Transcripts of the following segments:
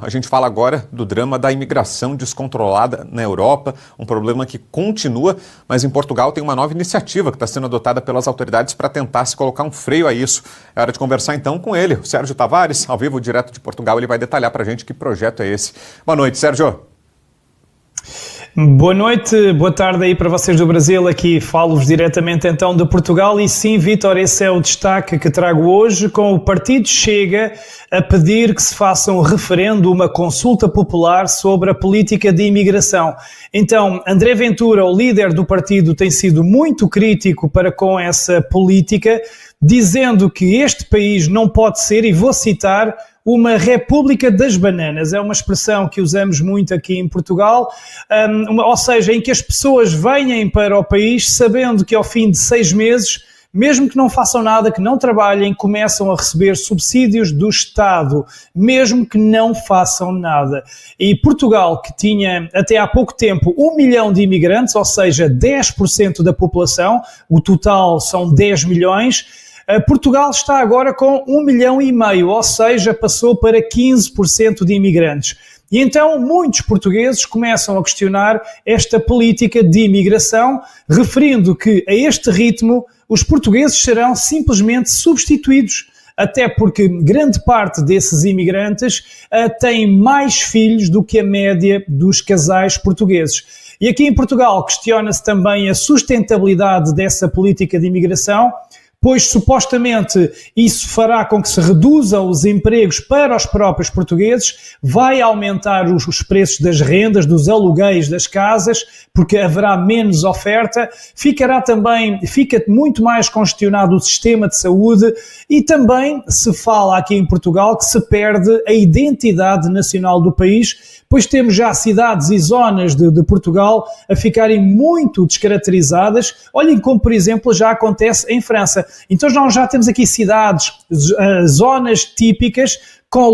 A gente fala agora do drama da imigração descontrolada na Europa, um problema que continua, mas em Portugal tem uma nova iniciativa que está sendo adotada pelas autoridades para tentar se colocar um freio a isso. É hora de conversar então com ele, o Sérgio Tavares, ao vivo, direto de Portugal. Ele vai detalhar para a gente que projeto é esse. Boa noite, Sérgio. Boa noite, boa tarde aí para vocês do Brasil, aqui falo-vos diretamente então de Portugal e sim, Vítor, esse é o destaque que trago hoje, com o Partido Chega a pedir que se faça um referendo, uma consulta popular sobre a política de imigração. Então, André Ventura, o líder do partido, tem sido muito crítico para com essa política, dizendo que este país não pode ser, e vou citar, uma república das bananas. É uma expressão que usamos muito aqui em Portugal, ou seja, em que as pessoas venham para o país sabendo que ao fim de 6 meses, mesmo que não façam nada, que não trabalhem, começam a receber subsídios do Estado, mesmo que não façam nada. E Portugal, que tinha até há pouco tempo 1 milhão de imigrantes, ou seja, 10% da população, o total são 10 milhões, Portugal está agora com 1,5 milhão, ou seja, passou para 15% de imigrantes. E então muitos portugueses começam a questionar esta política de imigração, referindo que a este ritmo os portugueses serão simplesmente substituídos, até porque grande parte desses imigrantes têm mais filhos do que a média dos casais portugueses. E aqui em Portugal questiona-se também a sustentabilidade dessa política de imigração, pois supostamente isso fará com que se reduzam os empregos para os próprios portugueses, vai aumentar os preços das rendas, dos aluguéis das casas, porque haverá menos oferta, fica muito mais congestionado o sistema de saúde e também se fala aqui em Portugal que se perde a identidade nacional do país, pois temos já cidades e zonas de Portugal a ficarem muito descaracterizadas. Olhem como, por exemplo, já acontece em França. Então nós já temos aqui cidades, zonas típicas, com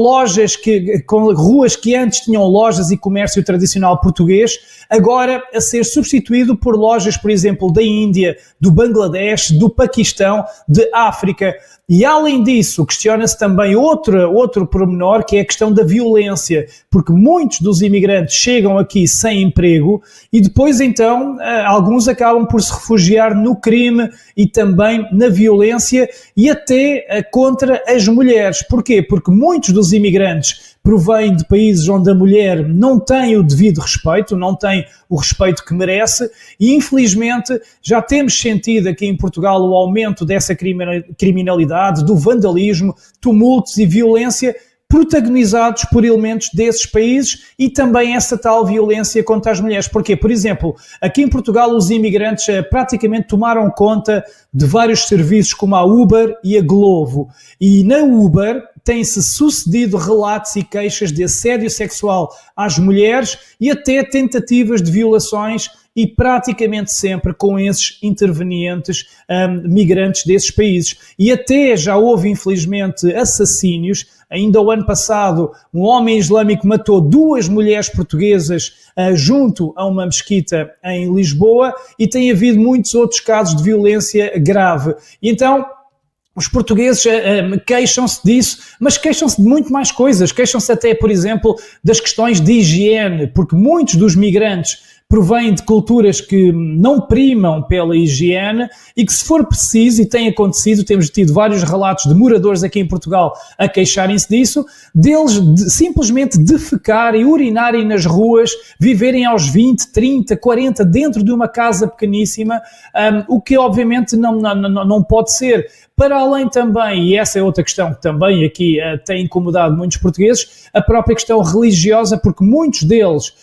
com ruas que antes tinham lojas e comércio tradicional português, agora a ser substituído por lojas, por exemplo, da Índia, do Bangladesh, do Paquistão, de África. E além disso, questiona-se também outro pormenor, que é a questão da violência, porque muitos dos imigrantes chegam aqui sem emprego e depois então alguns acabam por se refugiar no crime e também na violência e até contra as mulheres. Porquê? Porque muitos dos imigrantes provém de países onde a mulher não tem o devido respeito, não tem o respeito que merece e infelizmente já temos sentido aqui em Portugal o aumento dessa criminalidade, do vandalismo, tumultos e violência protagonizados por elementos desses países e também essa tal violência contra as mulheres. Porquê? Por exemplo, aqui em Portugal os imigrantes praticamente tomaram conta de vários serviços como a Uber e a Glovo. E na Uber têm-se sucedido relatos e queixas de assédio sexual às mulheres e até tentativas de violações e praticamente sempre com esses intervenientes migrantes desses países. E até já houve, infelizmente, assassínios. Ainda o ano passado, um homem islâmico matou 2 mulheres portuguesas junto a uma mesquita em Lisboa e tem havido muitos outros casos de violência grave. E então, os portugueses queixam-se disso, mas queixam-se de muito mais coisas. Queixam-se até, por exemplo, das questões de higiene, porque muitos dos migrantes provém de culturas que não primam pela higiene e que, se for preciso, e tem acontecido, temos tido vários relatos de moradores aqui em Portugal a queixarem-se disso, deles simplesmente defecarem, urinarem nas ruas, viverem aos 20, 30, 40 dentro de uma casa pequeníssima, o que obviamente não pode ser. Para além também, e essa é outra questão que também aqui tem incomodado muitos portugueses, a própria questão religiosa, porque muitos deles,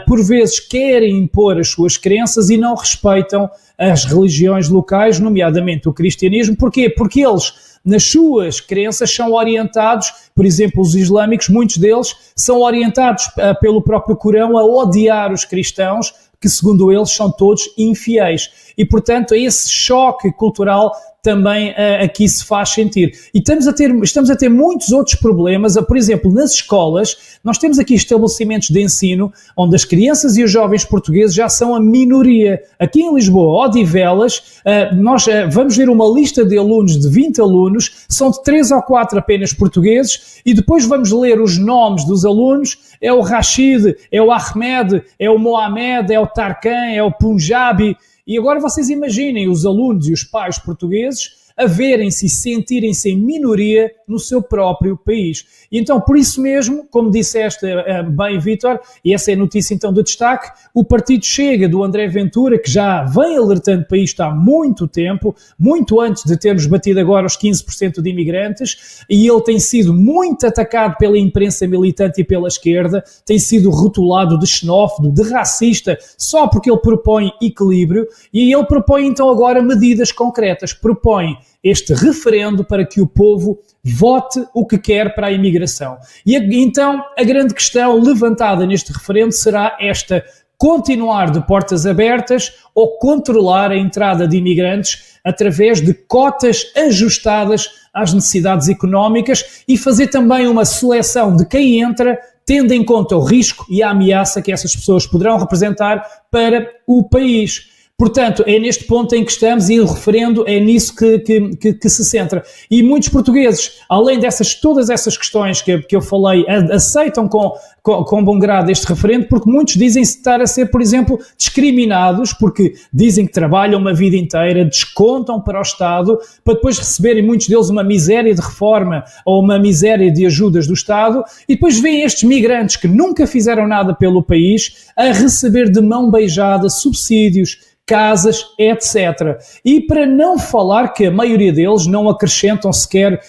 por vezes, querem impor as suas crenças e não respeitam as religiões locais, nomeadamente o cristianismo. Porquê? Porque eles, nas suas crenças, são orientados, por exemplo, os islâmicos, muitos deles são orientados pelo próprio Corão a odiar os cristãos, que segundo eles são todos infiéis. E, portanto, esse choque cultural também aqui se faz sentir. E estamos a ter muitos outros problemas. Por exemplo, nas escolas, nós temos aqui estabelecimentos de ensino onde as crianças e os jovens portugueses já são a minoria. Aqui em Lisboa, Odivelas, nós vamos ver uma lista de alunos, de 20 alunos, são de 3 ou 4 apenas portugueses, e depois vamos ler os nomes dos alunos. É o Rashid, é o Ahmed, é o Mohamed, é o Tarkan, é o Punjabi. E agora vocês imaginem os alunos e os pais portugueses a verem-se e sentirem-se em minoria no seu próprio país. E então, por isso mesmo, como disseste bem, Vítor, e essa é a notícia então de destaque, o Partido Chega do André Ventura, que já vem alertando para isto há muito tempo, muito antes de termos batido agora os 15% de imigrantes, e ele tem sido muito atacado pela imprensa militante e pela esquerda, tem sido rotulado de xenófobo, de racista, só porque ele propõe equilíbrio, e ele propõe então agora medidas concretas, propõe este referendo para que o povo vote o que quer para a imigração. E então a grande questão levantada neste referendo será esta: continuar de portas abertas ou controlar a entrada de imigrantes através de cotas ajustadas às necessidades económicas e fazer também uma seleção de quem entra, tendo em conta o risco e a ameaça que essas pessoas poderão representar para o país. Portanto, é neste ponto em que estamos e o referendo é nisso que se centra. E muitos portugueses, além todas essas questões que eu falei, aceitam com bom grado este referendo, porque muitos dizem estar a ser, por exemplo, discriminados, porque dizem que trabalham uma vida inteira, descontam para o Estado, para depois receberem, muitos deles, uma miséria de reforma ou uma miséria de ajudas do Estado, e depois veem estes migrantes que nunca fizeram nada pelo país a receber de mão beijada subsídios, casas, etc. E para não falar que a maioria deles não acrescentam sequer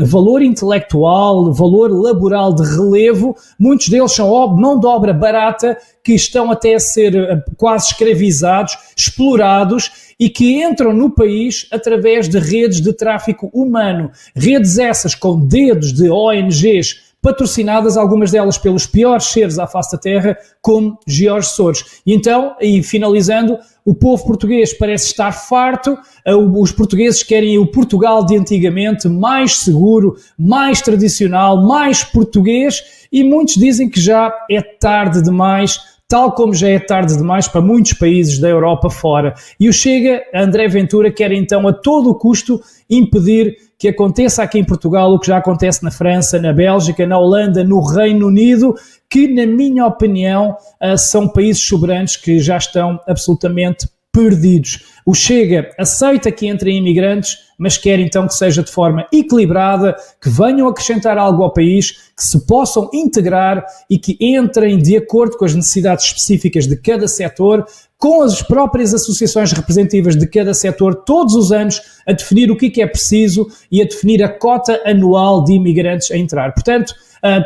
valor intelectual, valor laboral de relevo, muitos deles são mão de obra barata, que estão até a ser quase escravizados, explorados, e que entram no país através de redes de tráfico humano. Redes essas com dedos de ONGs patrocinadas, algumas delas pelos piores seres à face da terra, como Jorge Soros. E então, e finalizando, o povo português parece estar farto, os portugueses querem o Portugal de antigamente, mais seguro, mais tradicional, mais português, e muitos dizem que já é tarde demais, tal como já é tarde demais para muitos países da Europa fora. E o Chega, André Ventura, quer então a todo o custo impedir que aconteça aqui em Portugal o que já acontece na França, na Bélgica, na Holanda, no Reino Unido, que, na minha opinião, são países soberanos que já estão absolutamente perdidos. O Chega aceita que entrem imigrantes, mas quer então que seja de forma equilibrada, que venham acrescentar algo ao país, que se possam integrar e que entrem de acordo com as necessidades específicas de cada setor, com as próprias associações representativas de cada setor, todos os anos, a definir o que é preciso e a definir a cota anual de imigrantes a entrar. Portanto,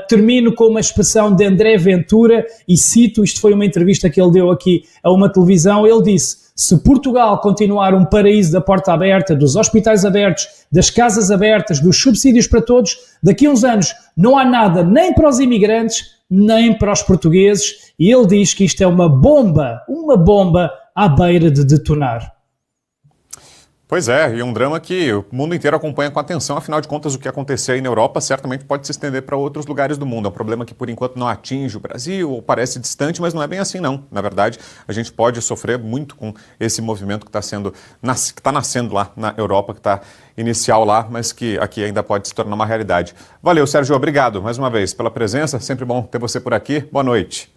termino com uma expressão de André Ventura e cito, isto foi uma entrevista que ele deu aqui a uma televisão, ele disse: se Portugal continuar um paraíso da porta aberta, dos hospitais abertos, das casas abertas, dos subsídios para todos, daqui a uns anos não há nada nem para os imigrantes, nem para os portugueses, e ele diz que isto é uma bomba à beira de detonar. Pois é, e um drama que o mundo inteiro acompanha com atenção, afinal de contas o que acontecer aí na Europa certamente pode se estender para outros lugares do mundo. É um problema que por enquanto não atinge o Brasil, ou parece distante, mas não é bem assim não. Na verdade, a gente pode sofrer muito com esse movimento que está nascendo lá na Europa, que está inicial lá, mas que aqui ainda pode se tornar uma realidade. Valeu, Sérgio, obrigado mais uma vez pela presença, sempre bom ter você por aqui. Boa noite.